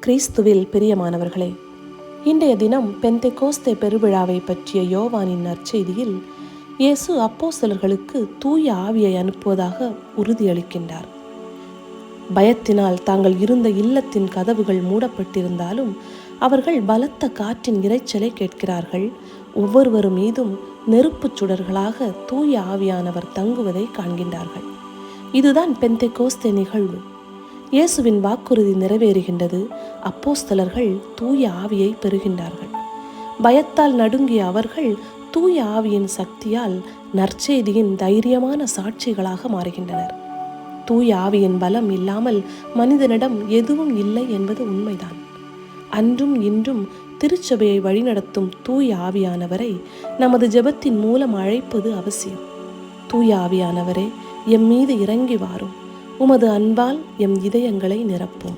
கிறிஸ்துவில் பிரியமானவர்களே, இன்றைய தினம் பெந்தெகோஸ்தே பெருவிழாவை பற்றிய யோவானின் நற்செய்தியில் இயேசு அப்போஸ்தலர்களுக்கு தூய ஆவியை அனுப்புவதாக உறுதியளிக்கின்றார். பயத்தினால் தாங்கள் இருந்த இல்லத்தின் கதவுகள் மூடப்பட்டிருந்தாலும் அவர்கள் பலத்த காற்றின் இரைச்சலை கேட்கிறார்கள். ஒவ்வொருவர் மீதும் நெருப்புச் சுடர்களாக தூய ஆவியானவர் தங்குவதை காண்கின்றார்கள். இதுதான் பெந்தெகோஸ்தே நிகழ்வு. இயேசுவின் வாக்குறுதி நிறைவேறுகின்றது. அப்போஸ்தலர்கள் தூய ஆவியை பெறுகின்றார்கள். பயத்தால் நடுங்கிய அவர்கள் தூய ஆவியின் சக்தியால் நற்செய்தியின் தைரியமான சாட்சிகளாக மாறுகின்றனர். தூய ஆவியின் பலம் இல்லாமல் மனிதனிடம் எதுவும் இல்லை என்பது உண்மைதான். அன்றும் இன்றும் திருச்சபையை வழிநடத்தும் தூய ஆவியானவரை நமது ஜெபத்தின் மூலம் அழைப்பது அவசியம். தூய ஆவியானவரே, எம் மீது இறங்கி வாரும். உமது அன்பால் எம் இதயங்களை நிரப்பும்.